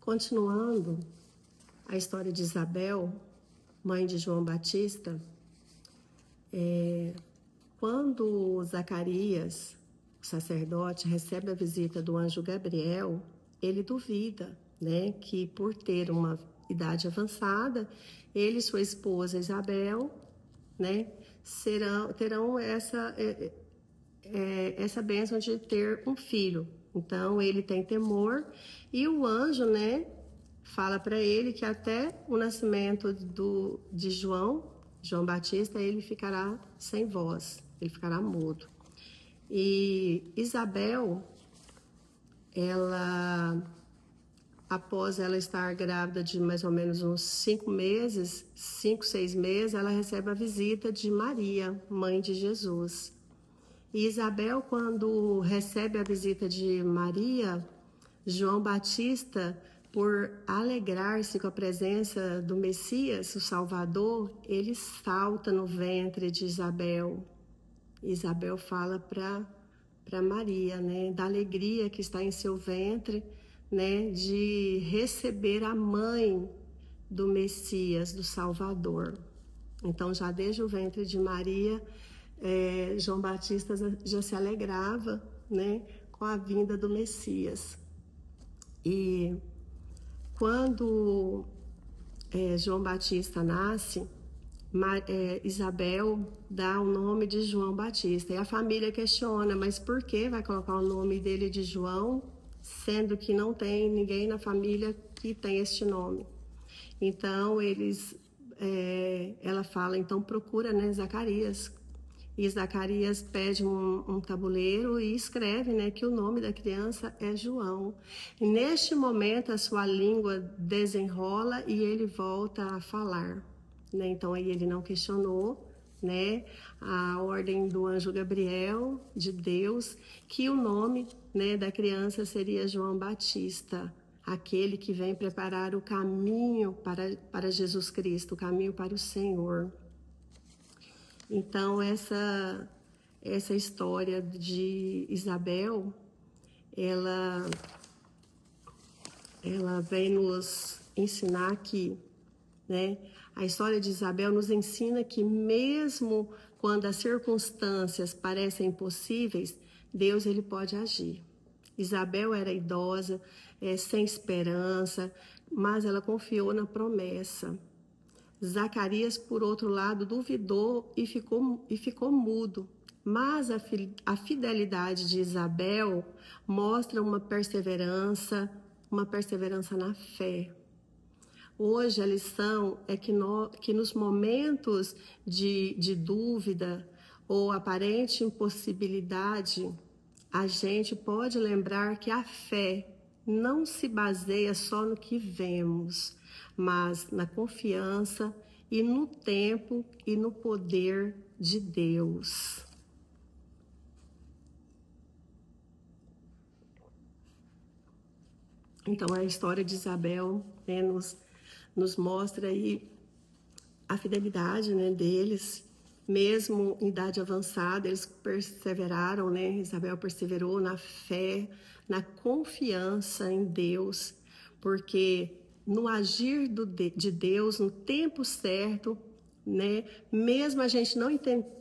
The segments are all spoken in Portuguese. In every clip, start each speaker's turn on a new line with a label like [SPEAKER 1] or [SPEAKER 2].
[SPEAKER 1] Continuando a história de Isabel, mãe de João Batista, quando Zacarias, o sacerdote, recebe a visita do anjo Gabriel, ele duvida, né, que por ter uma idade avançada, ele e sua esposa Isabel, né, terão essa bênção de ter um filho. Então ele tem temor e o anjo, né, fala para ele que até o nascimento de João Batista, ele ficará sem voz, ele ficará mudo. E Isabel, após ela estar grávida de mais ou menos uns 5, 6 meses, ela recebe a visita de Maria, mãe de Jesus. E Isabel, quando recebe a visita de Maria, João Batista, por alegrar-se com a presença do Messias, o Salvador, ele salta no ventre de Isabel. Isabel fala para Maria, né, da alegria que está em seu ventre, né, de receber a mãe do Messias, do Salvador. Então, já desde o ventre de Maria, João Batista já se alegrava, né, com a vinda do Messias. E quando João Batista nasce, Isabel dá o nome de João Batista. E a família questiona, mas por que vai colocar o nome dele de João, sendo que não tem ninguém na família que tem este nome? Então, ela fala, então procura, né, Zacarias. E Zacarias pede um tabuleiro e escreve, né, que o nome da criança é João. E neste momento a sua língua desenrola e ele volta a falar, né? Então aí ele não questionou, né, a ordem do anjo Gabriel, de Deus, que o nome, né, da criança seria João Batista, aquele que vem preparar o caminho para Jesus Cristo, o caminho para o Senhor. Então, essa história de Isabel, ela vem nos ensinar que, né, a história de Isabel nos ensina que mesmo quando as circunstâncias parecem impossíveis, Deus ele pode agir. Isabel era idosa, sem esperança, mas ela confiou na promessa. Zacarias, por outro lado, duvidou e ficou mudo. Mas a fidelidade de Isabel mostra uma perseverança na fé. Hoje a lição é que nos momentos de dúvida ou aparente impossibilidade, a gente pode lembrar que a fé não se baseia só no que vemos, mas na confiança e no tempo e no poder de Deus. Então, a história de Isabel, né, nos mostra aí a fidelidade, né, deles, mesmo em idade avançada, eles perseveraram, né? Isabel perseverou na fé, na confiança em Deus, porque no agir de Deus, no tempo certo, né? Mesmo a gente não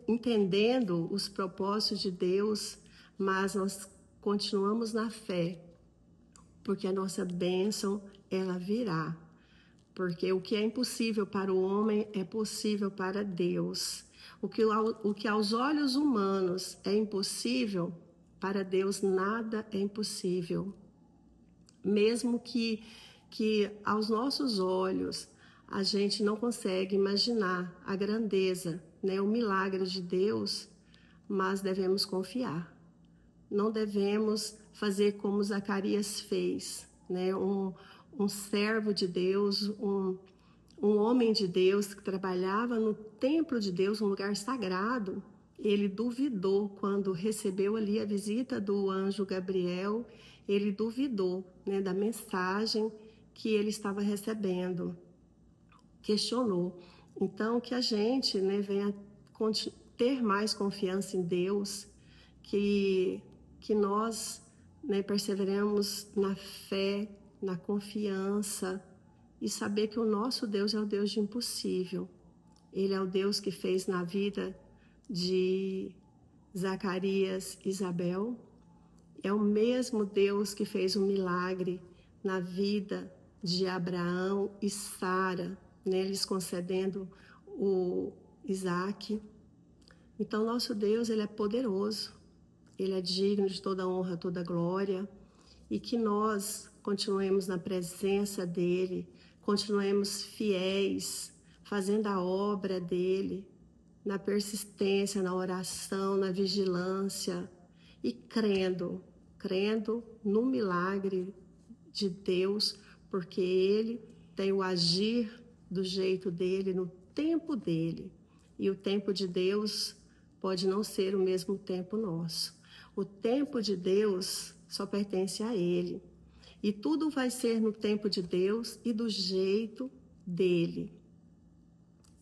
[SPEAKER 1] entendendo os propósitos de Deus, mas nós continuamos na fé, porque a nossa bênção, ela virá. Porque o que é impossível para o homem é possível para Deus. O que aos olhos humanos é impossível, para Deus nada é impossível. Mesmo que aos nossos olhos a gente não consegue imaginar a grandeza, né, o milagre de Deus, mas devemos confiar. Não devemos fazer como Zacarias fez, né, um servo de Deus, um homem de Deus que trabalhava no templo de Deus, um lugar sagrado. Ele duvidou quando recebeu ali a visita do anjo Gabriel, ele duvidou, né, da mensagem que ele estava recebendo, questionou. Então, que a gente, né, venha ter mais confiança em Deus, que nós, né, perseveremos na fé, na confiança e saber que o nosso Deus é o Deus de impossível. Ele é o Deus que fez na vida de Zacarias e Isabel. É o mesmo Deus que fez um milagre na vida de Abraão e Sara, né, lhes concedendo o Isaac. Então, nosso Deus, ele é poderoso, ele é digno de toda honra, toda glória, e que nós continuemos na presença dele, continuemos fiéis, fazendo a obra dele, na persistência, na oração, na vigilância, e crendo no milagre de Deus, porque ele tem o agir do jeito dele, no tempo dele. E o tempo de Deus pode não ser o mesmo tempo nosso. O tempo de Deus só pertence a ele. E tudo vai ser no tempo de Deus e do jeito dele.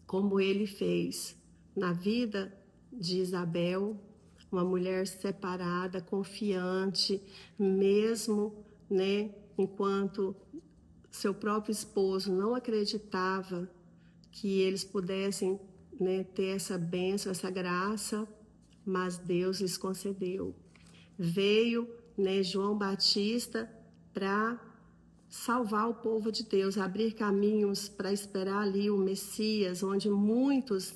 [SPEAKER 1] Como ele fez na vida de Isabel, uma mulher separada, confiante, mesmo, né, enquanto seu próprio esposo não acreditava que eles pudessem, né, ter essa bênção, essa graça, mas Deus lhes concedeu. Veio, né, João Batista para salvar o povo de Deus, abrir caminhos para esperar ali o Messias, onde muitos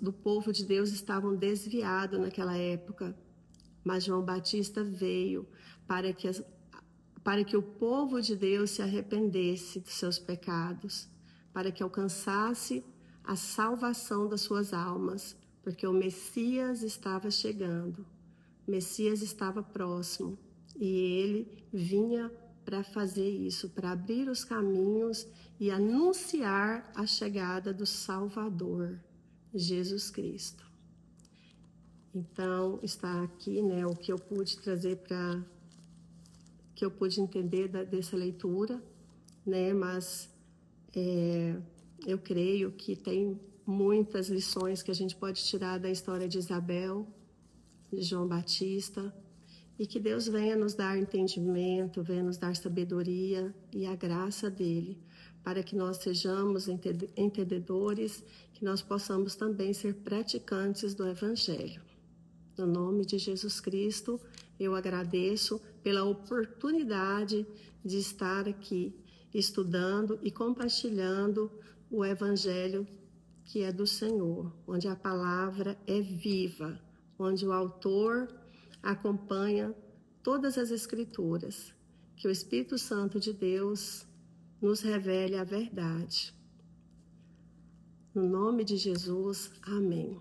[SPEAKER 1] do povo de Deus estavam desviados naquela época. Mas João Batista veio para que o povo de Deus se arrependesse dos seus pecados, para que alcançasse a salvação das suas almas, porque o Messias estava chegando, o Messias estava próximo, e ele vinha para fazer isso, para abrir os caminhos e anunciar a chegada do Salvador, Jesus Cristo. Então, está aqui, né, o que eu pude trazer que eu pude entender dessa leitura, né, mas eu creio que tem muitas lições que a gente pode tirar da história de Isabel, de João Batista, e que Deus venha nos dar entendimento, venha nos dar sabedoria e a graça dele, para que nós sejamos entendedores, que nós possamos também ser praticantes do Evangelho. No nome de Jesus Cristo, eu agradeço pela oportunidade de estar aqui, estudando e compartilhando o Evangelho que é do Senhor, onde a palavra é viva, onde o autor acompanha todas as Escrituras, que o Espírito Santo de Deus nos revele a verdade. No nome de Jesus, amém.